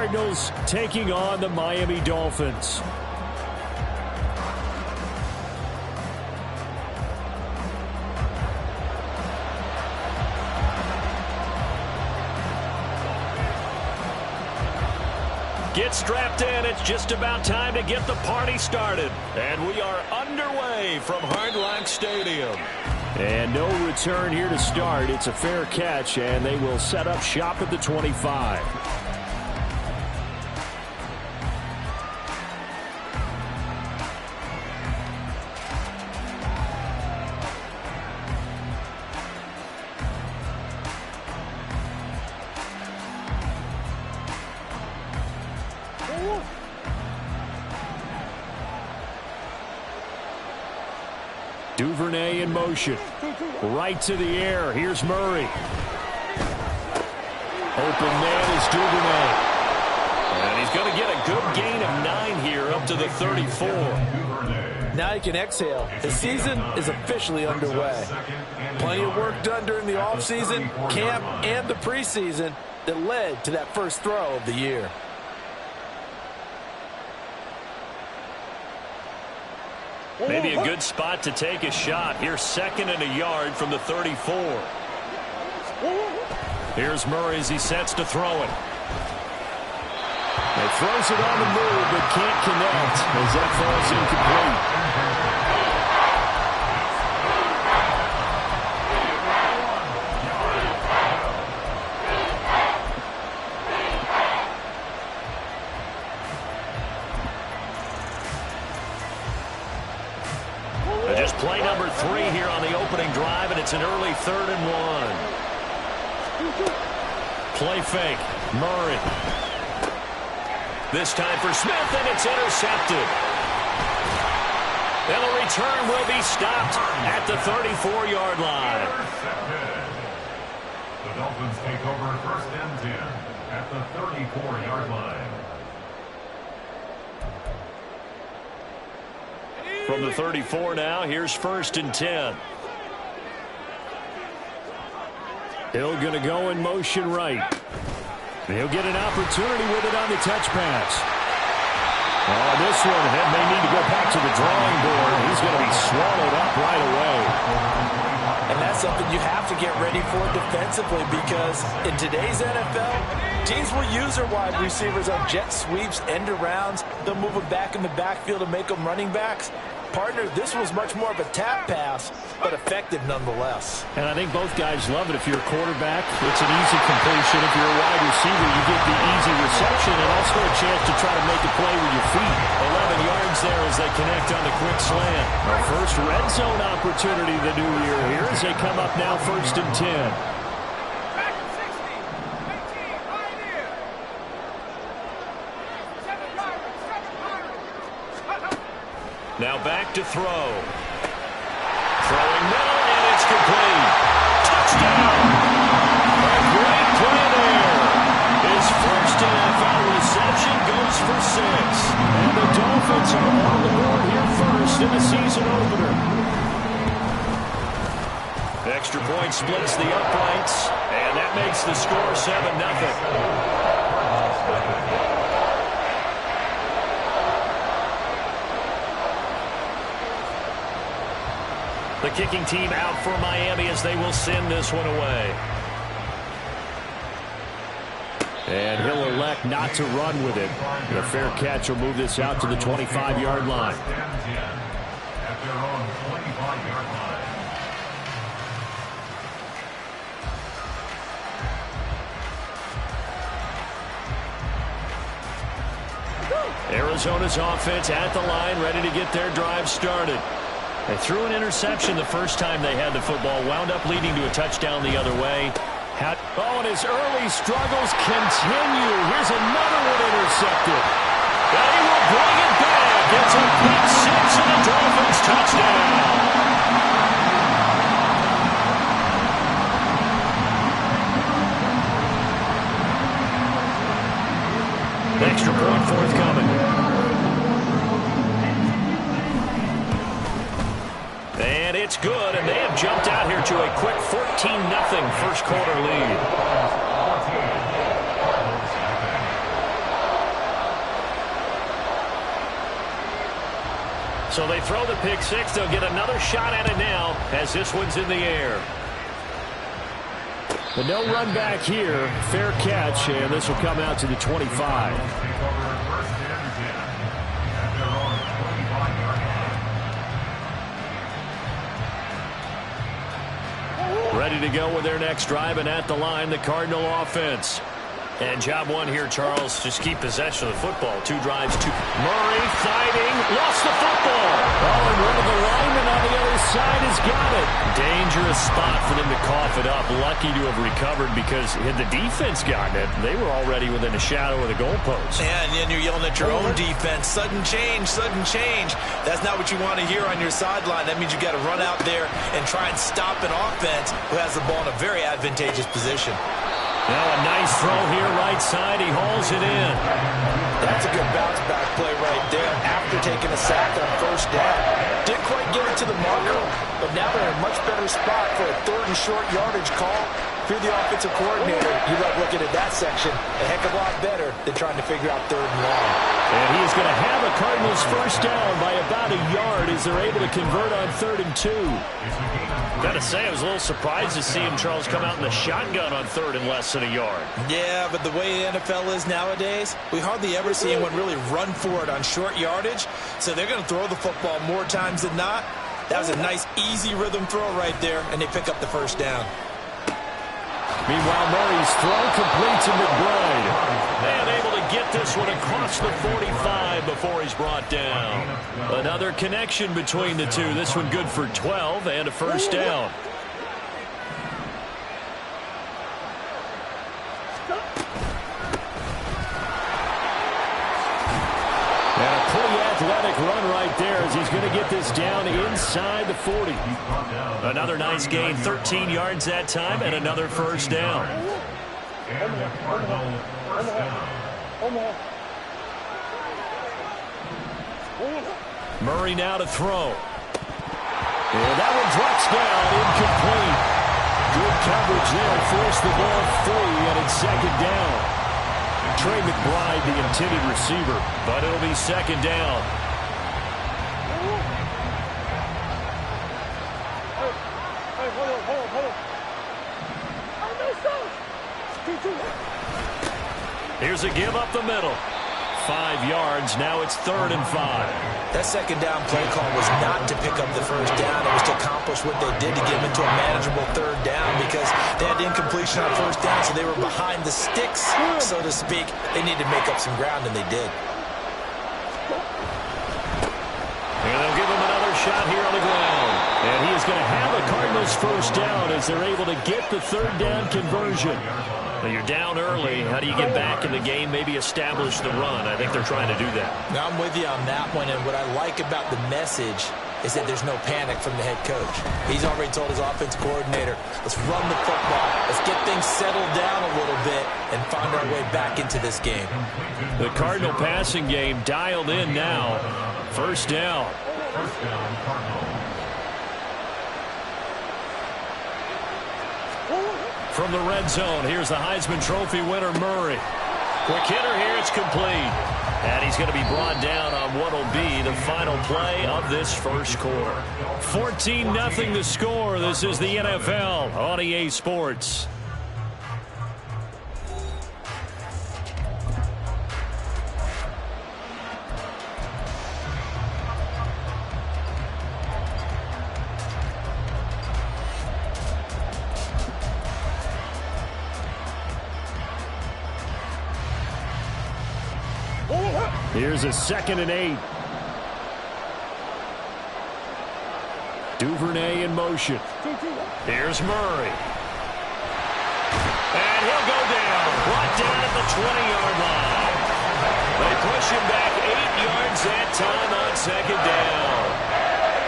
Cardinals taking on the Miami Dolphins. Get strapped in. It's just about time to get the party started. And we are underway from Hard Rock Stadium. And no return here to start. It's a fair catch, and they will set up shop at the 25. Duvernay in motion. Right to the air. Here's Murray. Open man is Duvernay. And he's going to get a good gain of 9 here up to the 34. Now you can exhale. The season is officially underway. Plenty of work done during the offseason, camp, and the preseason that led to that first throw of the year. Maybe a good spot to take a shot. Here's 2nd and a yard from the 34. Here's Murray as he sets to throw it. He throws it on the move, but can't connect as that falls incomplete. Just play number 3 here on the opening drive, and it's an early 3rd and 1. Play fake. Murray. This time for Smith, and it's intercepted. And the return will be stopped at the 34-yard line. The Dolphins take over 1st and 10 at the 34-yard line. From the 34 now, here's 1st and 10. Hill going to go in motion right. He'll get an opportunity with it on the touch pass. Oh, this one may need to go back to the drawing board. He's going to be swallowed up right away. And that's something you have to get ready for defensively, because in today's NFL, teams will use their wide receivers on jet sweeps, end arounds. They'll move them back in the backfield to make them running backs. Partner, this was much more of a tap pass, but effective nonetheless. And I think both guys love it. If you're a quarterback, it's an easy completion. If you're a wide receiver, you get the easy reception and also a chance to try to make a play with your feet. 11 yards there as they connect on the quick slant. Our first red zone opportunity the new year here as they come up now 1st and 10. Now back to throw. Throwing middle, and it's complete. Touchdown! A great play there. His first NFL reception goes for 6. And the Dolphins are on the board here first in the season opener. Extra point splits the uprights, and that makes the score 7-0. The kicking team out for Miami as they will send this one away. And he'll elect not to run with it. A fair catch will move this out to the 25-yard line. At their own 25-yard line. Arizona's offense at the line, ready to get their drive started. They threw an interception the first time they had the football, wound up leading to a touchdown the other way. Oh, and his early struggles continue. Here's another one intercepted. And he will bring it back. It's a pick 6 and a Dolphins touchdown. Extra point forthcoming. And it's good, and they have jumped out here to a quick 14-0 first quarter lead. So they throw the pick six. They'll get another shot at it now as this one's in the air. But no run back here. Fair catch, and this will come out to the 25. Ready to go with their next drive, and at the line, the Cardinal offense. And job one here, Charles, just keep possession of the football. 2 drives, 2. Murray fighting, lost the football. Oh, and one of the linemen on the other side has got it. Dangerous spot for them to cough it up. Lucky to have recovered because had the defense gotten it, they were already within a shadow of the goalpost. Yeah, and you're yelling at your own defense. Sudden change, sudden change. That's not what you want to hear on your sideline. That means you got to run out there and try and stop an offense who has the ball in a very advantageous position. Now a nice throw here right side. He hauls it in. That's a good bounce back play right there after taking a sack on first down. Didn't quite get it to the marker, but now they're in a much better spot for a 3rd and short yardage call. If you're the offensive coordinator, you love looking at that section a heck of a lot better than trying to figure out 3rd and long. And he is going to have a Cardinals first down by about a yard as they're able to convert on 3rd and 2. Got to say, I was a little surprised to see him, Charles, come out in the shotgun on 3rd and less than a yard. Yeah, but the way the NFL is nowadays, we hardly ever see anyone really run for it on short yardage. So they're going to throw the football more times than not. That was a nice, easy rhythm throw right there, and they pick up the first down. Meanwhile, Murray's throw complete to McBride. And able to get this one across the 45 before he's brought down. Another connection between the two. This one good for 12 and a first down. And a pretty athletic run right there as he's going to get this down inside the 40. Another nice gain, 13 yards that time, and another first down. Murray now to throw. And that one drops down, incomplete. Good coverage there, forced the ball free, and it's 2nd down. Trey McBride, the intended receiver, but it'll be 2nd down. Here's a give up the middle. 5 yards. Now it's 3rd and 5. That 2nd down play call was not to pick up the first down. It was to accomplish what they did to get them into a manageable 3rd down because they had incompletion on first down, so they were behind the sticks, so to speak. They needed to make up some ground, and they did. And they'll give him another shot here on the ground. And he is going to have a Cardinals first down as they're able to get the 3rd down conversion. Now you're down early. How do you get back in the game, maybe establish the run? I think they're trying to do that. Now I'm with you on that one, and what I like about the message is that there's no panic from the head coach. He's already told his offense coordinator, let's run the football. Let's get things settled down a little bit and find our way back into this game. The Cardinal passing game dialed in now. First down. From the red zone, here's the Heisman Trophy winner, Murray. Quick hitter here, it's complete. And he's going to be brought down on what will be the final play of this first quarter. 14-0 the score. This is the NFL on EA Sports. Here's a 2nd and 8. Duvernay in motion. Here's Murray. And he'll go down. Brought down at the 20-yard line. They push him back 8 yards that time on 2nd down.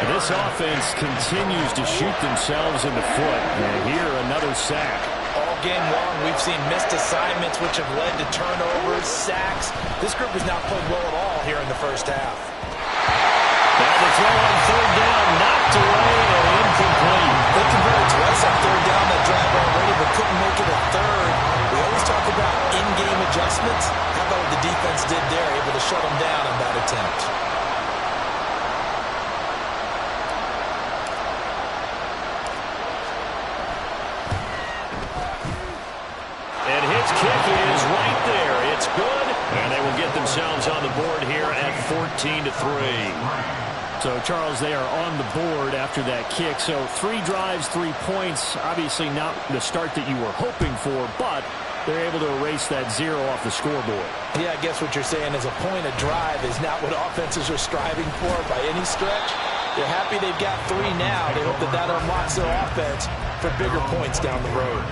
And this offense continues to shoot themselves in the foot. And here, another sack. All game long, we've seen missed assignments, which have led to turnovers, sacks. This group has not played well at all here in the first half. Now the throw on 3rd down, knocked away and incomplete. They converted twice on 3rd down that drive already, but couldn't make it a 3rd. We always talk about in-game adjustments. How about what the defense did there, able to shut them down on that attempt? get themselves on the board here at 14-3. So, Charles, they are on the board after that kick. So 3 drives, 3 points. Obviously not the start that you were hoping for, but they're able to erase that 0 off the scoreboard. Yeah, I guess what you're saying is a point a drive is not what offenses are striving for by any stretch. They're happy they've got 3 now. They hope that that unlocks their offense for bigger points down the road.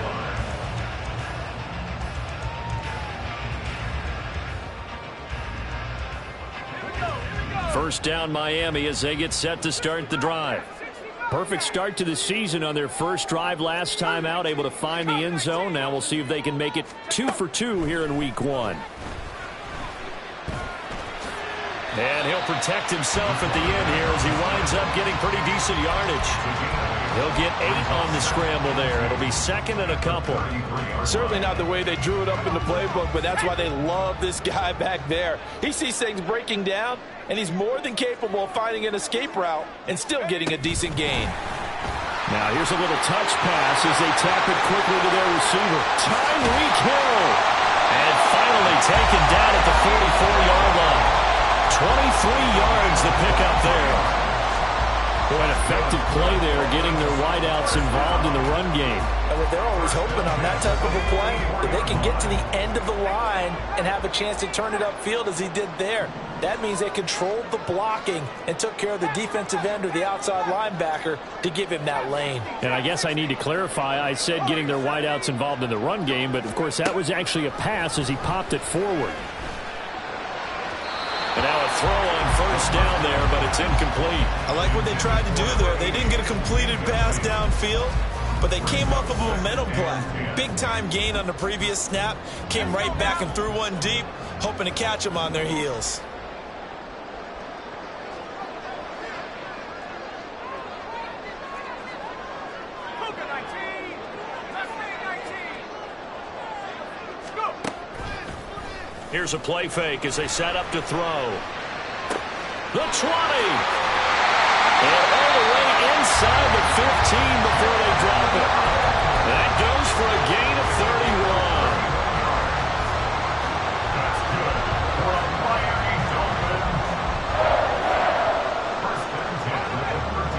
First down, Miami, as they get set to start the drive. Perfect start to the season on their first drive last time out, able to find the end zone. Now we'll see if they can make it 2 for 2 here in week 1. And he'll protect himself at the end here as he winds up getting pretty decent yardage. He'll get 8 on the scramble there. It'll be 2nd and a couple. Certainly not the way they drew it up in the playbook, but that's why they love this guy back there. He sees things breaking down, and he's more than capable of finding an escape route and still getting a decent gain. Now here's a little touch pass as they tap it quickly to their receiver. Tyreek Hill. And finally taken down at the 44-yard line. 23 yards the pickup there. Boy, an effective play there, getting their wideouts involved in the run game. And they're always hoping on that type of a play that they can get to the end of the line and have a chance to turn it upfield as he did there. That means they controlled the blocking and took care of the defensive end or the outside linebacker to give him that lane. And I guess I need to clarify, I said getting their wideouts involved in the run game, but of course that was actually a pass as he popped it forward. And now a throw on first down there, but it's incomplete. I like what they tried to do there. They didn't get a completed pass downfield, but they came up with a momentum play. Big-time gain on the previous snap. Came right back and threw one deep, hoping to catch them on their heels. Here's a play fake as they set up to throw. The 20. And all the way inside the 15 before they drop it. That goes for a gain of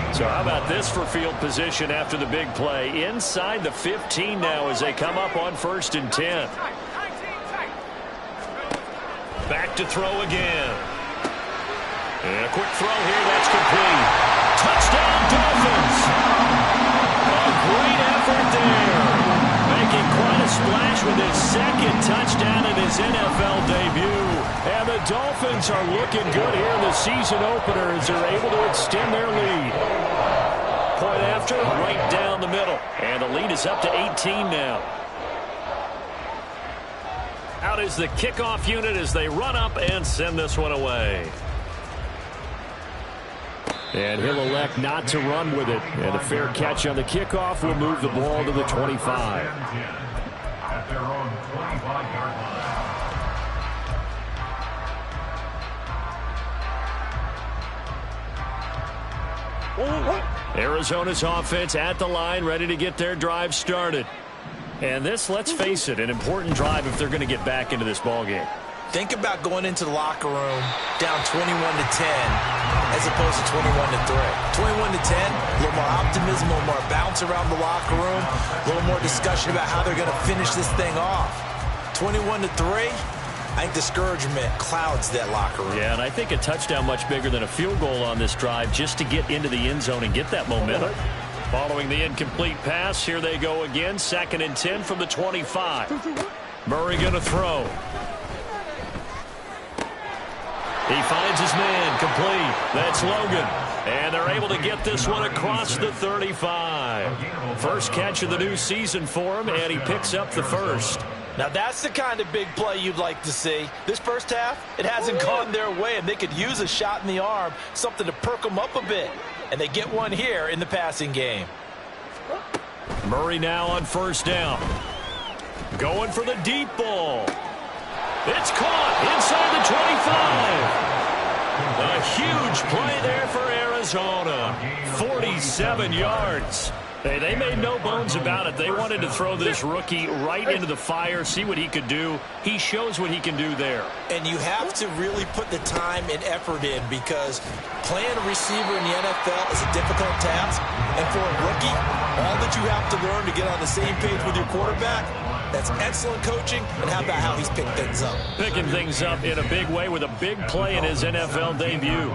31. So how about this for field position after the big play? Inside the 15 now as they come up on 1st and 10. Back to throw again. And a quick throw here, that's complete. Touchdown, Dolphins! A great effort there. Making quite a splash with his 2nd touchdown in his NFL debut. And the Dolphins are looking good here in the season opener as they're able to extend their lead. Point after, right down the middle. And the lead is up to 18 now. Out is the kickoff unit as they run up and send this one away. And he'll elect not to run with it. And a fair catch on the kickoff will move the ball to the 25. At their own 25-yard line. Arizona's offense at the line, ready to get their drive started. And this, let's face it, an important drive if they're going to get back into this ballgame. Think about going into the locker room down 21-10 as opposed to 21-3. 21-10, a little more optimism, a little more bounce around the locker room, a little more discussion about how they're going to finish this thing off. 21-3, I think discouragement clouds that locker room. Yeah, and I think a touchdown much bigger than a field goal on this drive just to get into the end zone and get that momentum. Following the incomplete pass, here they go again. 2nd and 10 from the 25. Murray going to throw. He finds his man, complete. That's Logan. And they're able to get this one across the 35. First catch of the new season for him, and he picks up the 1st. Now that's the kind of big play you'd like to see. This first half, it hasn't gone their way, and they could use a shot in the arm, something to perk them up a bit. And they get one here in the passing game. Murray now on 1st down. Going for the deep ball. It's caught inside the 25. A huge play there for Arizona. 47 yards. Hey, they made no bones about it. They wanted to throw this rookie right into the fire, see what he could do. He shows what he can do there. And you have to really put the time and effort in because playing a receiver in the NFL is a difficult task. And for a rookie, all that you have to learn to get on the same page with your quarterback, that's excellent coaching. And how about how he's picked things up? Picking things up in a big way with a big play in his NFL debut.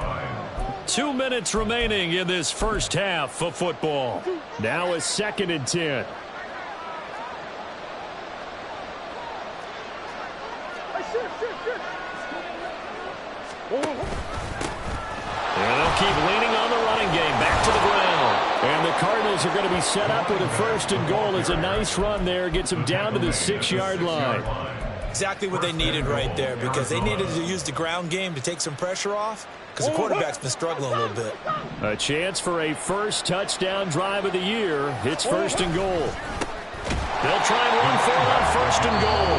2 minutes remaining in this first half of football. Now a 2nd and 10. And they'll keep leaning on the running game. Back to the ground. And the Cardinals are going to be set up with a 1st and goal. It's a nice run there. Gets them down to the 6-yard line. Exactly what they needed right there because they needed to use the ground game to take some pressure off because the quarterback's been struggling a little bit. A chance for a first touchdown drive of the year. It's 1st and goal. They'll try and run for it on 1st and goal.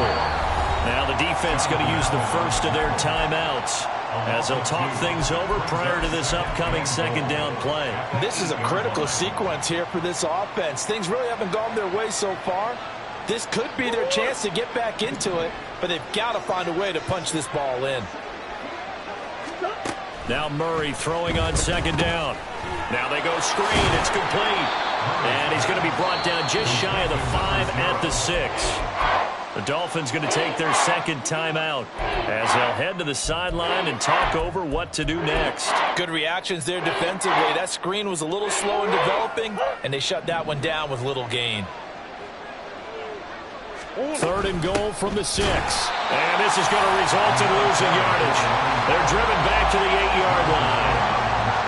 Now the defense going to use the first of their timeouts as they'll talk things over prior to this upcoming 2nd down play. This is a critical sequence here for this offense. Things really haven't gone their way so far. This could be their chance to get back into it, but they've got to find a way to punch this ball in. Now Murray throwing on 2nd down. Now they go screen. It's complete. And he's going to be brought down just shy of the 5 at the 6. The Dolphins going to take their 2nd timeout as they'll head to the sideline and talk over what to do next. Good reactions there defensively. That screen was a little slow in developing, and they shut that one down with little gain. 3rd and goal from the 6. And this is going to result in losing yardage. They're driven back to the 8-yard line.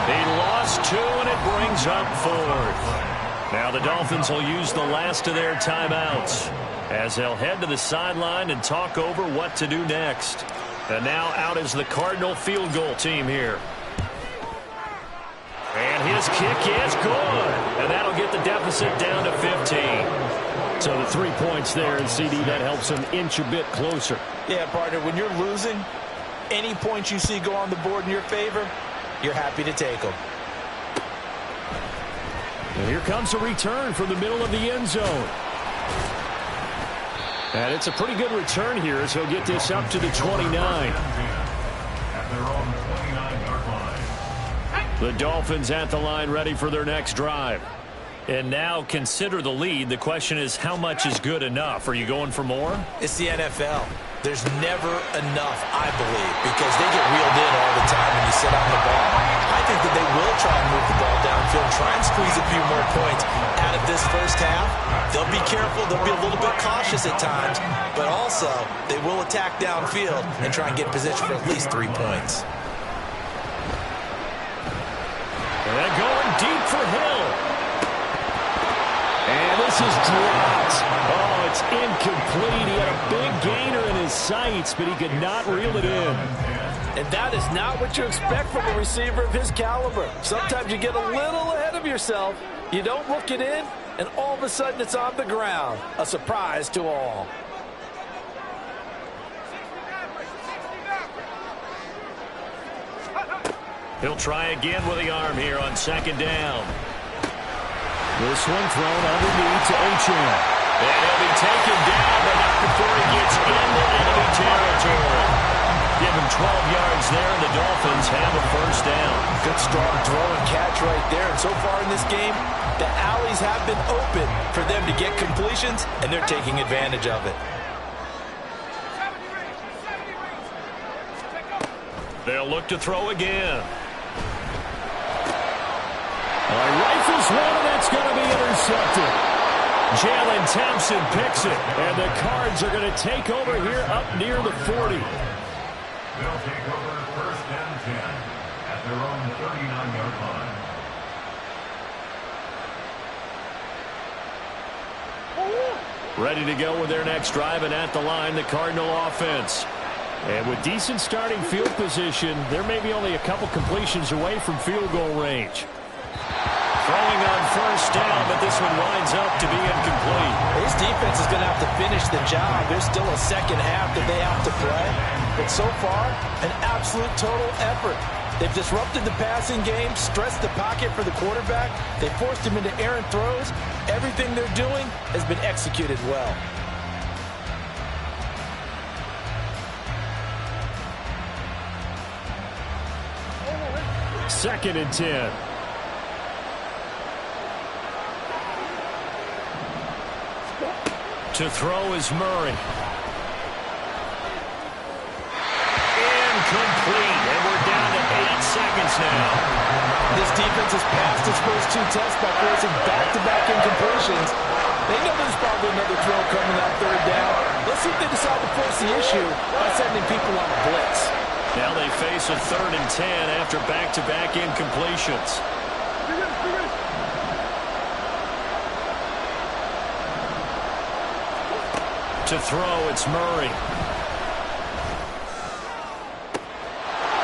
He lost 2, and it brings up 4th. Now the Dolphins will use the last of their timeouts as they'll head to the sideline and talk over what to do next. And now out is the Cardinal field goal team here. And his kick is good. And that'll get the deficit down to 15. So the 3 points there, and CD, that helps them inch a bit closer. Yeah, partner, when you're losing, any points you see go on the board in your favor, you're happy to take them. And here comes a return from the middle of the end zone. And it's a pretty good return here as he'll get this up to the 29. At their own 29-yard line. The Dolphins at the line ready for their next drive. And now consider the lead. The question is, how much is good enough? Are you going for more? It's the NFL. There's never enough, I believe, because they get reeled in all the time when you sit on the ball. I think that they will try and move the ball downfield, try and squeeze a few more points out of this first half. They'll be careful. They'll be a little bit cautious at times, but also they will attack downfield and try and get position for at least 3 points. And going deep for Hill. And this is dropped. Oh, it's incomplete. He had a big gainer in his sights, but he could not reel it in. And that is not what you expect from a receiver of his caliber. Sometimes you get a little ahead of yourself. You don't look it in, and all of a sudden it's on the ground. A surprise to all. He'll try again with the arm here on 2nd down. This one thrown underneath to Achane. And he'll be taken down, but not before he gets into enemy territory. Give him 12 yards there, and the Dolphins have a 1st down. Good strong throw and catch right there. And so far in this game, the alleys have been open for them to get completions, and they're taking advantage of it. They'll look to throw again. Rifles one, and that's going to be intercepted. Jalen Thompson picks it. And the Cards are going to take over here up near the 40. They'll take over 1st and 10 at their own 39-yard line. Ready to go with their next drive, and at the line, the Cardinal offense. And with decent starting field position, there may be only a couple completions away from field goal range. Throwing on 1st down, but this one winds up to be incomplete. His defense is going to have to finish the job. There's still a 2nd half that they have to play. But so far, an absolute total effort. They've disrupted the passing game, stressed the pocket for the quarterback. They forced him into errant throws. Everything they're doing has been executed well. Second and 10. To throw is Murray. Incomplete, and we're down to 8 seconds now. This defense has passed its first 2 tests by forcing back-to-back incompletions. They know there's probably another throw coming on third down. Let's see if they decide to force the issue by sending people on a blitz. Now they face a 3rd and 10 after back-to-back incompletions. To throw, it's Murray.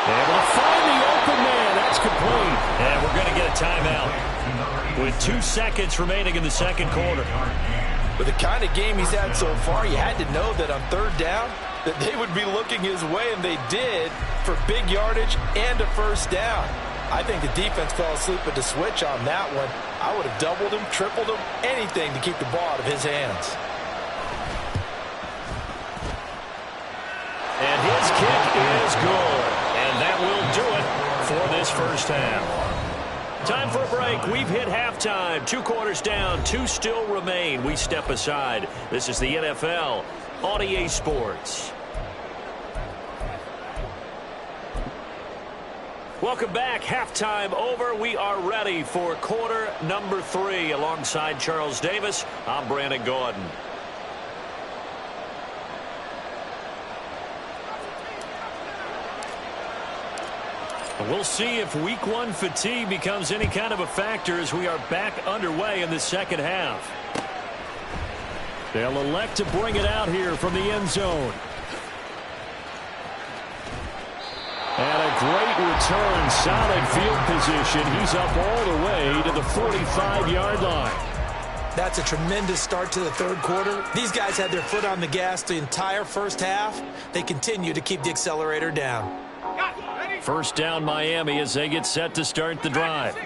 Able to find the open man. That's complete. And we're going to get a timeout with 2 seconds remaining in the second quarter. With the kind of game he's had so far, you had to know that on third down that they would be looking his way, and they did, for big yardage and a first down. I think the defense fell asleep at the switch on that one. I would have doubled him, tripled him, anything to keep the ball out of his hands. And his kick is good. And that will do it for this first half. Time for a break. We've hit halftime. 2 quarters down. 2 still remain. We step aside. This is the NFL on EA Sports. Welcome back. Halftime over. We are ready for quarter number 3. Alongside Charles Davis, I'm Brandon Gordon. We'll see if week 1 fatigue becomes any kind of a factor as we are back underway in the second half. They'll elect to bring it out here from the end zone. And a great return, solid field position. He's up all the way to the 45-yard line. That's a tremendous start to the third quarter. These guys had their foot on the gas the entire first half. They continue to keep the accelerator down. First down Miami as they get set to start the drive.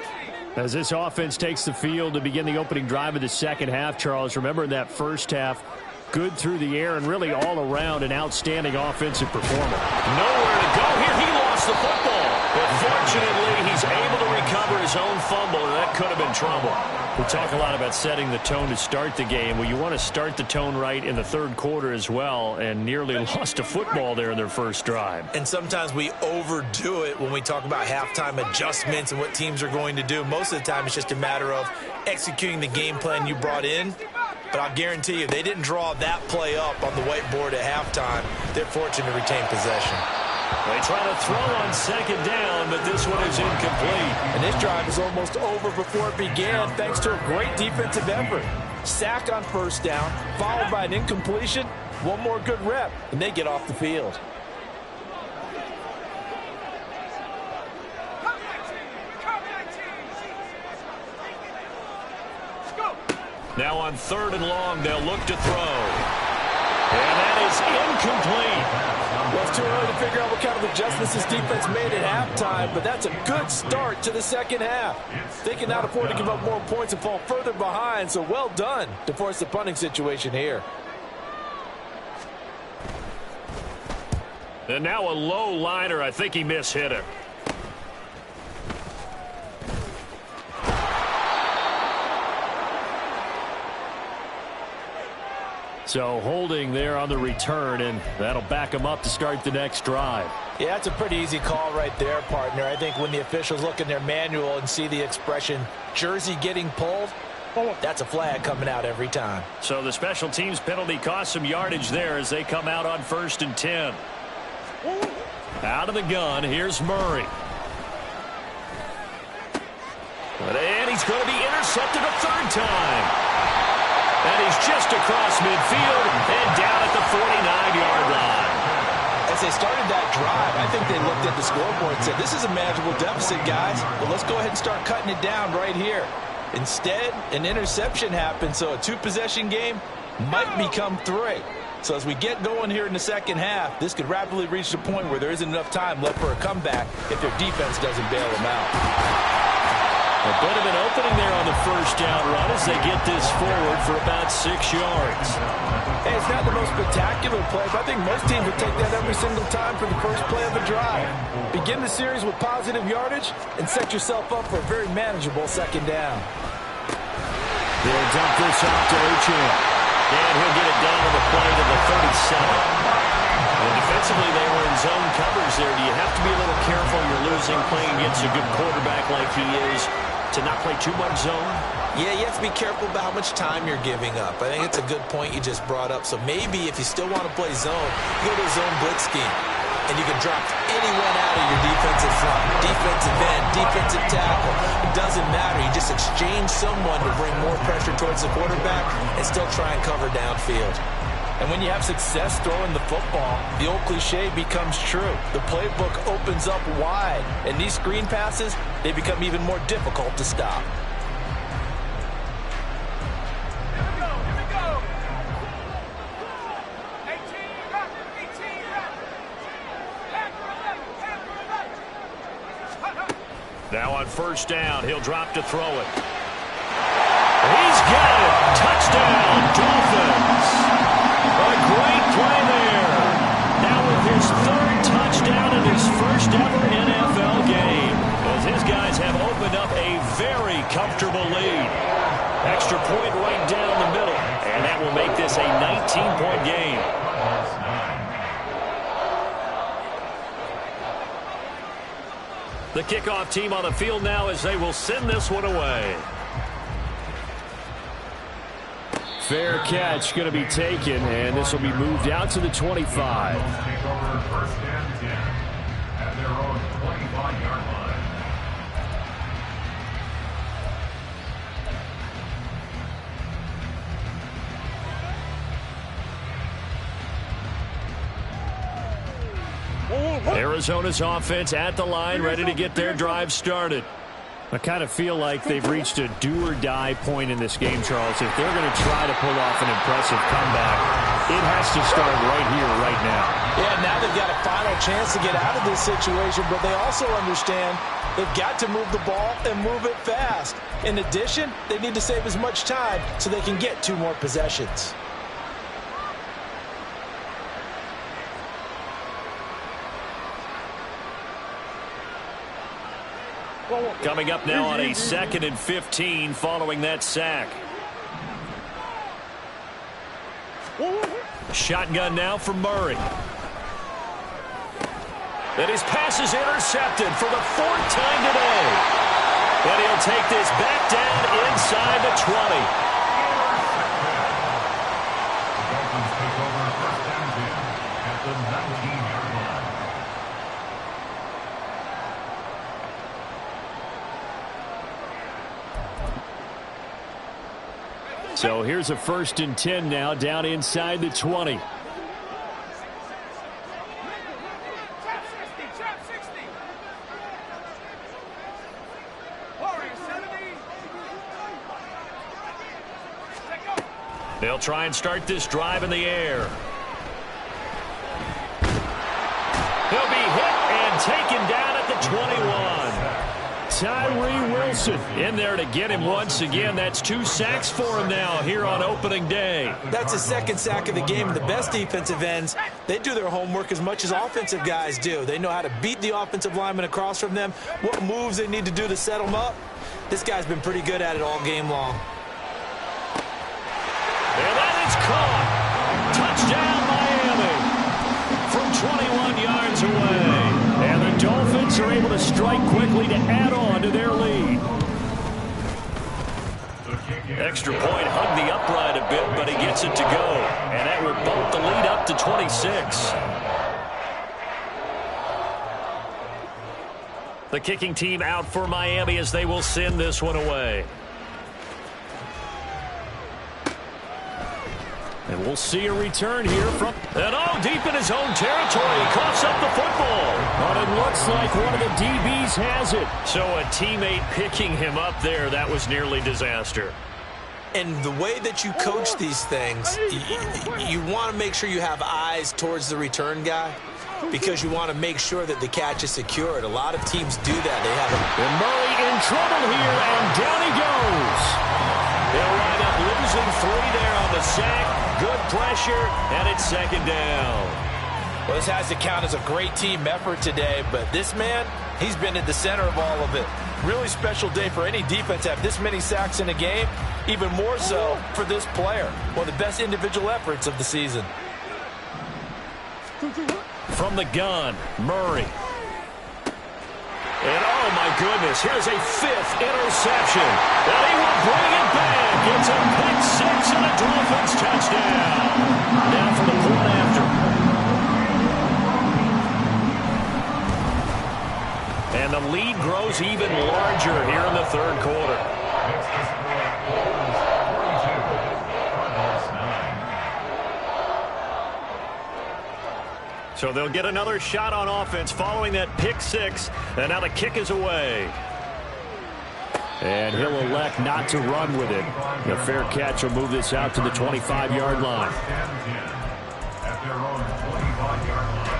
As this offense takes the field to begin the opening drive of the second half, Charles, remember in that first half, good through the air and really all around an outstanding offensive performer. Nowhere to go here. He lost the football. But fortunately, he's able to recover his own fumble, and that could have been trouble. We talk a lot about setting the tone to start the game. Well, you want to start the tone right in the third quarter as well, and nearly lost a football there in their first drive. And sometimes we overdo it when we talk about halftime adjustments and what teams are going to do. Most of the time, it's just a matter of executing the game plan you brought in. But I'll guarantee you, they didn't draw that play up on the whiteboard at halftime. They're fortunate to retain possession. They try to throw on second down, but this one is incomplete. And this drive is almost over before it began, thanks to a great defensive effort. Sack on first down, followed by an incompletion. One more good rep, and they get off the field. Now on 3rd and long, they'll look to throw. And that is incomplete. Well, it's too early to figure out what kind of adjustments this defense made at halftime, but that's a good start to the second half. They cannot afford to give up more points and fall further behind, so well done to force the punting situation here. And now a low liner. I think he mishit it. So holding there on the return, and that'll back them up to start the next drive. Yeah, that's a pretty easy call right there, partner. I think when the officials look in their manual and see the expression, jersey getting pulled, that's a flag coming out every time. So the special teams penalty cost some yardage there as they come out on 1st and 10. Out of the gun, here's Murray. And he's going to be intercepted a 3rd time. And he's just across midfield and down at the 49-yard line. As they started that drive, I think they looked at the scoreboard and said, this is a manageable deficit, guys, but let's go ahead and start cutting it down right here. Instead, an interception happened, so a 2-possession game might become 3. So as we get going here in the second half, this could rapidly reach the point where there isn't enough time left for a comeback if their defense doesn't bail them out. A bit of an opening there on the first down run as they get this forward for about 6 yards. Hey, it's not the most spectacular play, but I think most teams would take that every single time for the first play of a drive. Begin the series with positive yardage and set yourself up for a very manageable second down. They'll dump this off to Uchin. And he'll get it down on the play to the 37. And defensively, they were in zone covers there. Do you have to be a little careful? You're losing playing against a good quarterback like he is to not play too much zone? Yeah, you have to be careful about how much time you're giving up. I think it's a good point you just brought up. So maybe if you still want to play zone, you go to a zone blitz scheme. And you can drop anyone out of your defensive front. Defensive end, defensive tackle. It doesn't matter. You just exchange someone to bring more pressure towards the quarterback and still try and cover downfield. And when you have success throwing the football, the old cliche becomes true. The playbook opens up wide. And these screen passes, they become even more difficult to stop. Now on first down, he'll drop to throw it. He's got it. Touchdown, Dolphins. A great play there. Now with his third touchdown in his first ever NFL game, as his guys have opened up a very comfortable lead. Extra point right down the middle, and that will make this a 19-point game. The kickoff team on the field now as they will send this one away. Fair catch going to be taken, and this will be moved out to the 25. Take over first and 10 at their own 25-yard line. Arizona's offense at the line, ready to get their drive started. I kind of feel like they've reached a do-or-die point in this game, Charles. If they're going to try to pull off an impressive comeback, it has to start right here, right now. Yeah, now they've got a final chance to get out of this situation, but they also understand they've got to move the ball and move it fast. In addition, they need to save as much time so they can get 2 more possessions. Coming up now on a 2nd and 15 following that sack. Shotgun now for Murray. And his pass is intercepted for the 4th time today. And he'll take this back down inside the 20. Dolphins take over first and 10 at the 19-yard line. So here's a 1st and 10 now down inside the 20. They'll try and start this drive in the air. He'll be hit and taken down at the 21. Tyree Wilson in there to get him once again. That's 2 sacks for him now here on opening day. That's his 2nd sack of the game. The best defensive ends, they do their homework as much as offensive guys do. They know how to beat the offensive lineman across from them, what moves they need to do to set them up. This guy's been pretty good at it all game long. And that is caught. Touchdown, Miami. From 21 yards away. And the Dolphins are able to strike quickly to add on to their lead. Extra point hung the upright a bit, but he gets it to go. And that will bump the lead up to 26. The kicking team out for Miami as they will send this one away. And we'll see a return here from... And deep in his own territory. He coughs up the football. But it looks like one of the DBs has it. So a teammate picking him up there. That was nearly disaster. And the way that you coach these things, you want to make sure you have eyes towards the return guy because you want to make sure that the catch is secured. A lot of teams do that. They have And Murray in trouble here, and down he goes. They'll wind up losing 3 there on the sack. Good pressure, and it's second down. Well, this has to count as a great team effort today, but this man, he's been at the center of all of it. Really special day for any defense to have this many sacks in a game, even more so for this player. One of the best individual efforts of the season. From the gun, Murray. And oh my goodness, here's a 5th interception. And he will bring it back. It's a pick 6 and a Dolphins touchdown. Now for the point after. And the lead grows even larger here in the third quarter. So they'll get another shot on offense following that pick 6. And now the kick is away. And he'll elect not to run with it. The fair catch will move this out to the 25-yard line. At their own 25-yard line.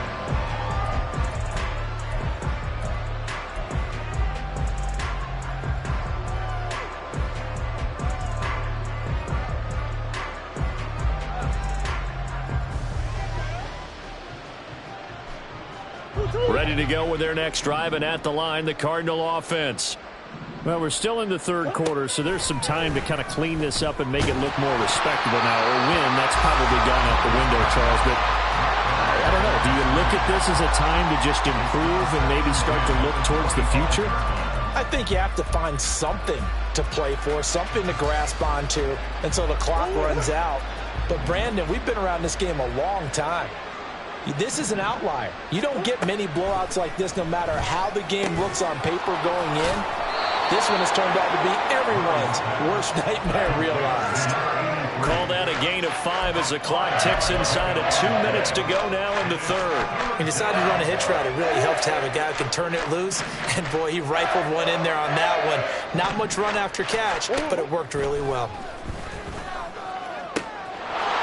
Ready to go with their next drive, and at the line, the Cardinal offense. Well, we're still in the third quarter, so there's some time to kind of clean this up and make it look more respectable now. Or win, that's probably gone out the window, Charles. But I don't know. Do you look at this as a time to just improve and maybe start to look towards the future? I think you have to find something to play for, something to grasp onto until the clock runs out. But, Brandon, we've been around this game a long time. This is an outlier. You don't get many blowouts like this no matter how the game looks on paper going in. This one has turned out to be everyone's worst nightmare realized. Call that a gain of 5 as the clock ticks inside of 2 minutes to go now in the third. He decided to run a hitch route. It really helps to have a guy who can turn it loose. And, boy, he rifled one in there on that one. Not much run after catch, but it worked really well.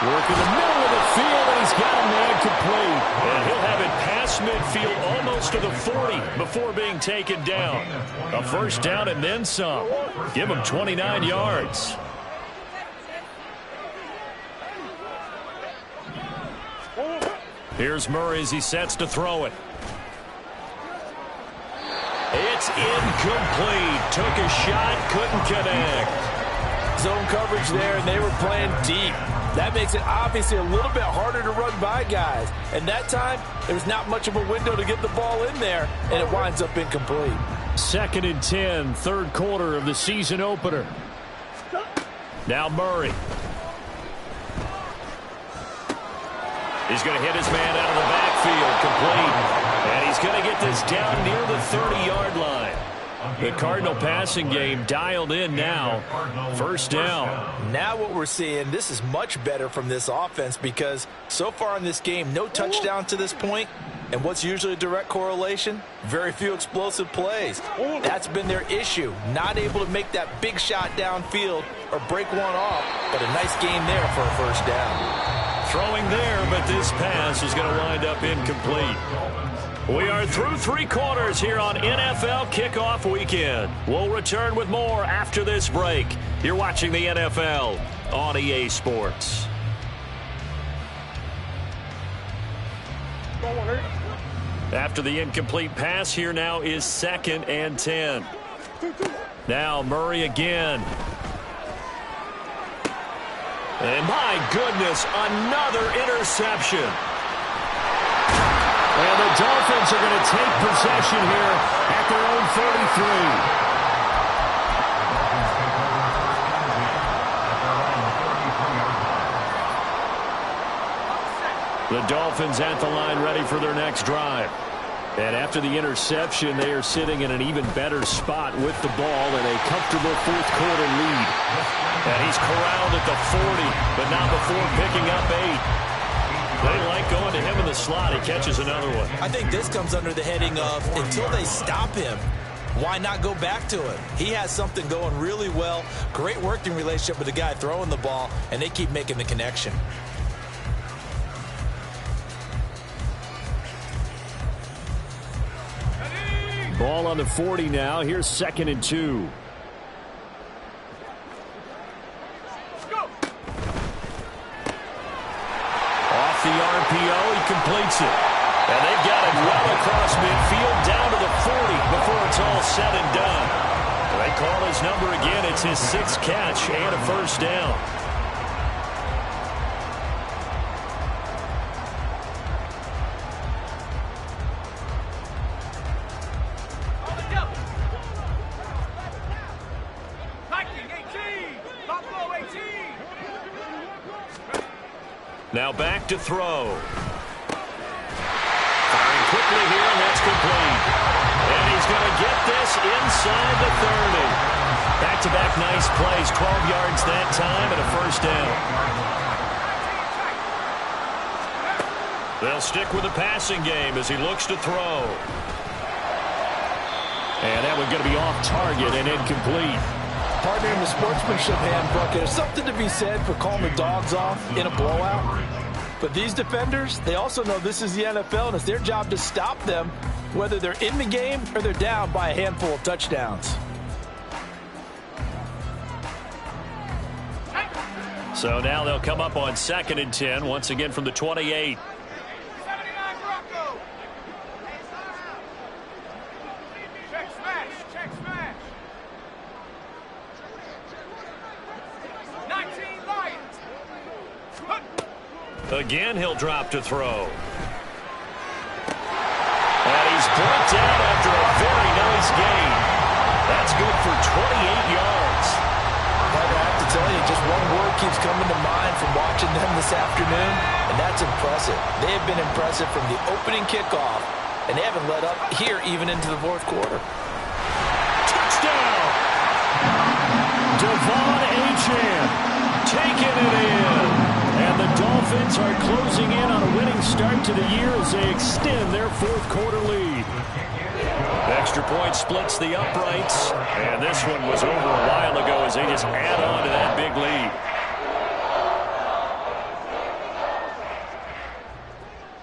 Work in the middle of the field, and he's got a man complete. And he'll have it past midfield almost to the 40 before being taken down. A first down and then some. Give him 29 yards. Here's Murray as he sets to throw it. It's incomplete. Took a shot, couldn't connect. Zone coverage there, and they were playing deep. That makes it obviously a little bit harder to run by guys. And that time, there's not much of a window to get the ball in there, and it winds up incomplete. 2nd and 10, third quarter of the season opener. Now Murray. He's going to hit his man out of the backfield, complete. And he's going to get this down near the 30-yard line. The Cardinal passing game dialed in now. First down. Now what we're seeing, this is much better from this offense because so far in this game, no touchdown to this point. And what's usually a direct correlation? Very few explosive plays. That's been their issue. Not able to make that big shot downfield or break one off, but a nice game there for a first down. Throwing there, but this pass is going to wind up incomplete. We are through 3 quarters here on NFL Kickoff Weekend. We'll return with more after this break. You're watching the NFL on EA Sports. After the incomplete pass, here now is 2nd and 10. Now Murray again. And my goodness, another interception. And the Dolphins are going to take possession here at their own 33. The Dolphins at the line ready for their next drive. And after the interception, they are sitting in an even better spot with the ball in a comfortable fourth quarter lead. And he's corralled at the 40, but not before picking up 8. They like going to him in the slot. He catches another one. I think this comes under the heading of until they stop him, why not go back to it? He has something going really well. Great working relationship with the guy throwing the ball, and they keep making the connection. Ball on the 40 now. Here's 2nd and 2. Off the RPO, he completes it. And they've got him well across midfield down to the 40 before it's all said and done. They call his number again. It's his 6th catch and a first down. Now back to throw. Firing quickly here, and that's complete. And he's going to get this inside the 30. Back-to-back nice plays, 12 yards that time and a first down. They'll stick with the passing game as he looks to throw. And that one's going to be off target and incomplete. Partner, in the sportsmanship handbook, there's something to be said for calling the dogs off in a blowout. But these defenders, they also know this is the NFL, and it's their job to stop them, whether they're in the game or they're down by a handful of touchdowns. So now they'll come up on 2nd and 10, once again from the 28. Again, he'll drop to throw. And he's brought down after a very nice gain. That's good for 28 yards. I have to tell you, just one word keeps coming to mind from watching them this afternoon, and that's impressive. They have been impressive from the opening kickoff, and they haven't let up here even into the 4th quarter. Touchdown! Devon Achane taking it in. And the Dolphins are closing in on a winning start to the year as they extend their 4th quarter lead. Extra point splits the uprights, and this one was over a while ago as they just add on to that big lead.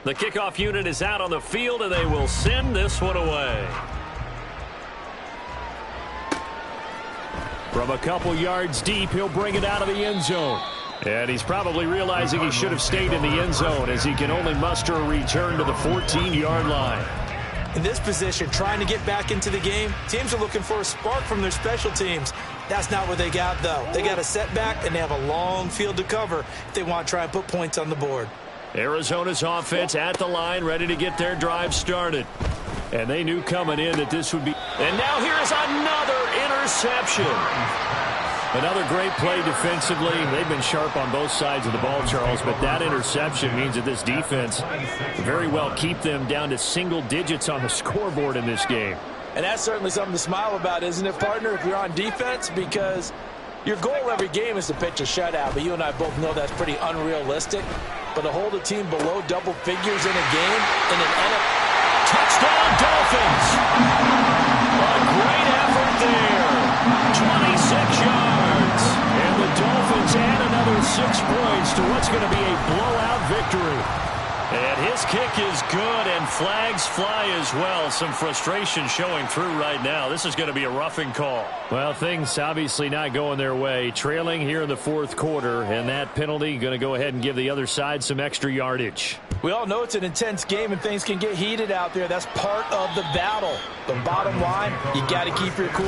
The kickoff unit is out on the field, and they will send this one away. From a couple yards deep, he'll bring it out of the end zone. And he's probably realizing he should have stayed in the end zone as he can only muster a return to the 14-yard line. In this position, trying to get back into the game, teams are looking for a spark from their special teams. That's not what they got, though. They got a setback, and they have a long field to cover if they want to try and put points on the board. Arizona's offense at the line, ready to get their drive started. And they knew coming in that this would be... And now here's another interception. Another great play defensively. They've been sharp on both sides of the ball, Charles, but that interception means that this defense very well keep them down to single digits on the scoreboard in this game. And that's certainly something to smile about, isn't it, partner, if you're on defense? Because your goal every game is to pitch a shutout, but you and I both know that's pretty unrealistic. But to hold a team below double figures in a game, in an NFL... Touchdown, Dolphins! A great effort there. 26 yards. And the Dolphins add another 6 points to what's going to be a blowout victory. And his kick is good, and flags fly as well. Some frustration showing through right now. This is going to be a roughing call. Well, things obviously not going their way. Trailing here in the 4th quarter, and that penalty going to go ahead and give the other side some extra yardage. We all know it's an intense game and things can get heated out there. That's part of the battle. The bottom line, you got to keep your cool.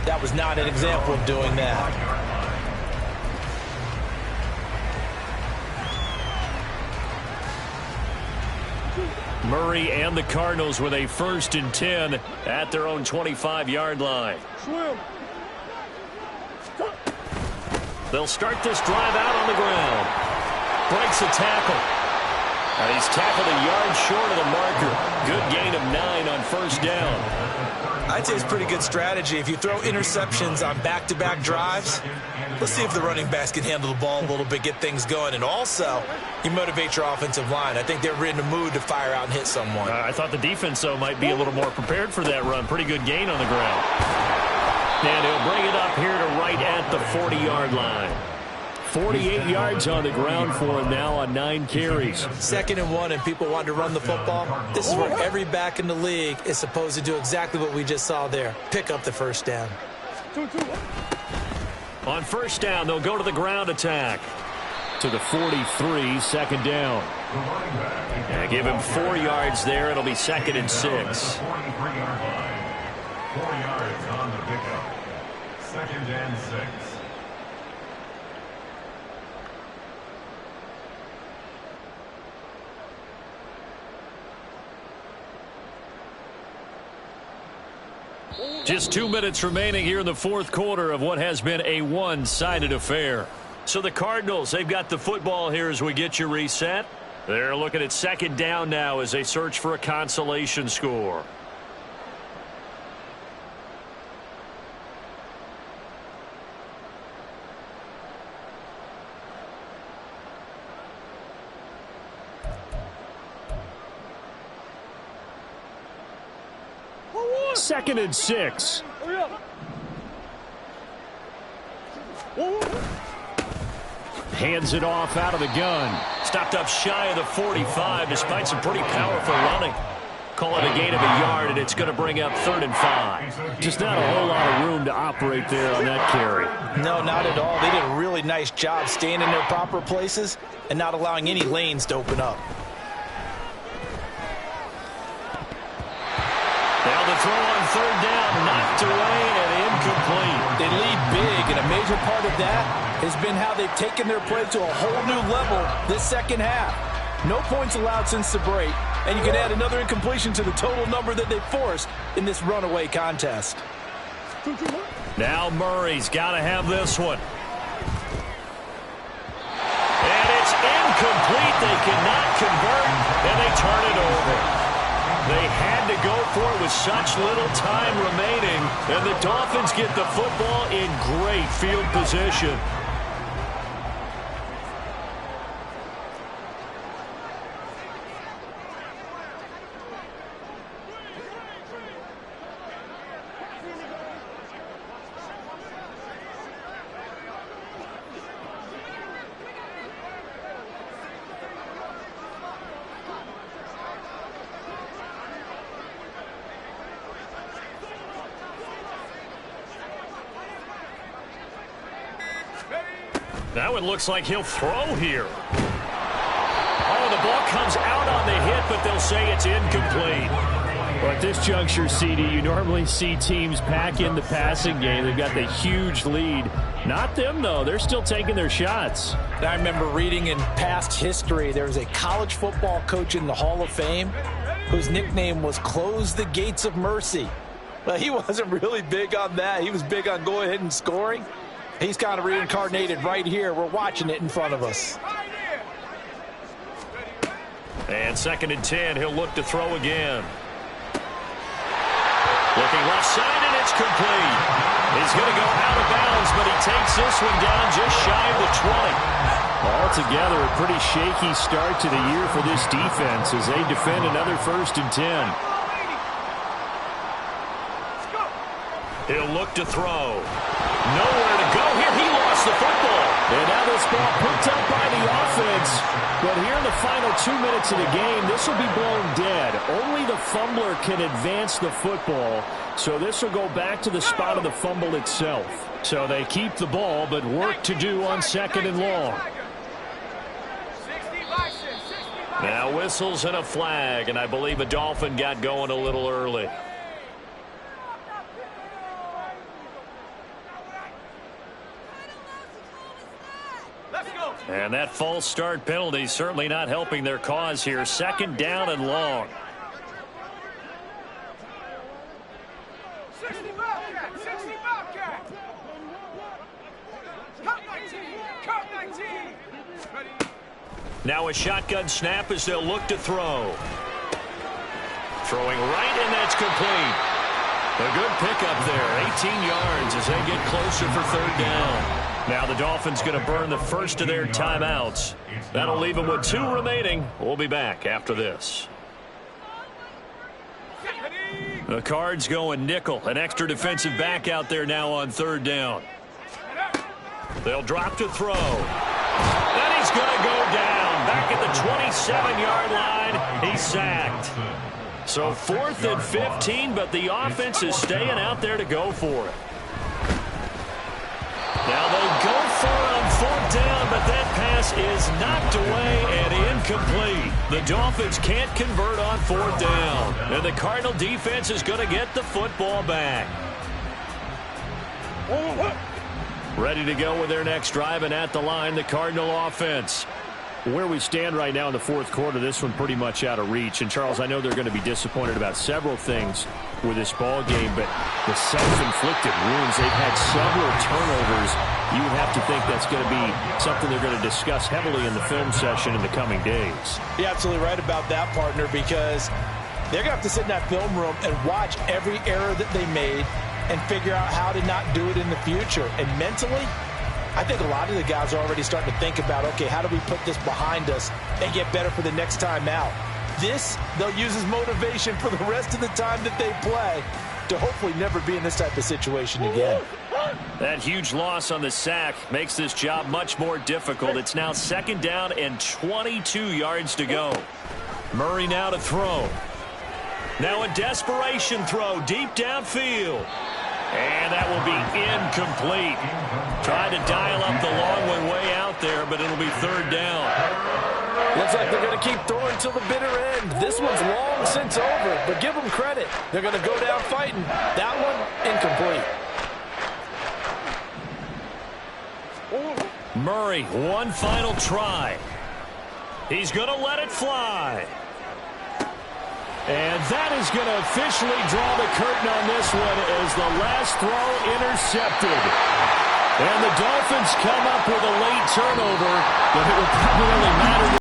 That was not an example of doing that. Murray and the Cardinals with a 1st and 10 at their own 25-yard line. They'll start this drive out on the ground. Breaks a tackle. And he's tackled a yard short of the marker. Good gain of 9 on 1st down. I'd say it's pretty good strategy. If you throw interceptions on back-to-back drives, let's see if the running backs can handle the ball a little bit, get things going. And also, you motivate your offensive line. I think they're in the mood to fire out and hit someone. I thought the defense, though, might be a little more prepared for that run. Pretty good gain on the ground. And he'll bring it up here to right at the 40-yard line. 48 yards on the ground for him now on 9 carries. 2nd and 1, and people want to run the football. This is where every back in the league is supposed to do exactly what we just saw there. Pick up the first down. On first down, they'll go to the ground attack. To the 43, 2nd down. And give him 4 yards there. It'll be 2nd and 6. 43-yard line. 4 yards on the pickup. 2nd and 6. Just 2 minutes remaining here in the 4th quarter of what has been a one-sided affair. So the Cardinals, they've got the football here as we get you reset. They're looking at 2nd down now as they search for a consolation score. Second and 6. Hands it off out of the gun. Stopped up shy of the 45 despite some pretty powerful running. Call it a gain of a yard, and it's going to bring up 3rd and 5. Just not a whole lot of room to operate there on that carry. No, not at all. They did a really nice job staying in their proper places and not allowing any lanes to open up. Now the throw on 3rd down, knocked away and incomplete. They lead big, and a major part of that has been how they've taken their play to a whole new level this second half. No points allowed since the break, and you can add another incompletion to the total number that they forced in this runaway contest. Now Murray's got to have this one. And it's incomplete. They cannot convert, and they turn it over. They had to go for it with such little time remaining, and the Dolphins get the football in great field position. Now it looks like he'll throw here. Oh, the ball comes out on the hit, but they'll say it's incomplete. Well, at this juncture, CD, you normally see teams pack in the passing game. They've got the huge lead. Not them, though. They're still taking their shots. I remember reading in past history, there was a college football coach in the Hall of Fame whose nickname was Close the Gates of Mercy. Well, he wasn't really big on that. He was big on going ahead and scoring. He's kind of reincarnated right here. We're watching it in front of us. And 2nd and 10, he'll look to throw again. Looking left side, and it's complete. He's going to go out of bounds, but he takes this one down just shy of the 20. Altogether, a pretty shaky start to the year for this defense as they defend another 1st and 10. He'll look to throw. Nowhere to go here. He lost the football. And now this ball picked up by the offense. But here in the final 2 minutes of the game, this will be blown dead. Only the fumbler can advance the football. So this will go back to the spot of the fumble itself. So they keep the ball, but work to do on 2nd and long. Now whistles and a flag, and I believe a Dolphin got going a little early. And that false start penalty certainly not helping their cause here. 2nd down and long. Now a shotgun snap as they'll look to throw. Throwing right, and that's complete. A good pickup there. 18 yards as they get closer for 3rd down. Now the Dolphins going to burn the first of their timeouts. That'll leave them with 2 remaining. We'll be back after this. The Cards going nickel. An extra defensive back out there now on 3rd down. They'll drop to throw. Then he's going to go down. Back at the 27-yard line. He's sacked. So 4th and 15, but the offense is staying out there to go for it. Now they go for it on 4th down, but that pass is knocked away and incomplete. The Dolphins can't convert on 4th down. And the Cardinal defense is going to get the football back. Ready to go with their next drive, and at the line, the Cardinal offense. Where we stand right now in the 4th quarter, this one pretty much out of reach. And, Charles, I know they're going to be disappointed about several things with this ball game, but the self-inflicted wounds, they've had several turnovers. You would have to think that's going to be something they're going to discuss heavily in the film session in the coming days. You're absolutely right about that, partner, because they're going to have to sit in that film room and watch every error that they made and figure out how to not do it in the future. And mentally, I think a lot of the guys are already starting to think about, okay, how do we put this behind us and get better for the next time out? This, they'll use as motivation for the rest of the time that they play to hopefully never be in this type of situation again. That huge loss on the sack makes this job much more difficult. It's now 2nd down and 22 yards to go. Murray now to throw. Now a desperation throw deep downfield. And that will be incomplete. Tried to dial up the long one way out there, but it'll be 3rd down. Looks like they're going to keep throwing till the bitter end. This one's long since over, but give them credit. They're going to go down fighting. That one, incomplete. Murray, one final try. He's going to let it fly. And that is going to officially draw the curtain on this one as the last throw intercepted. And the Dolphins come up with a late turnover, but it will probably matter.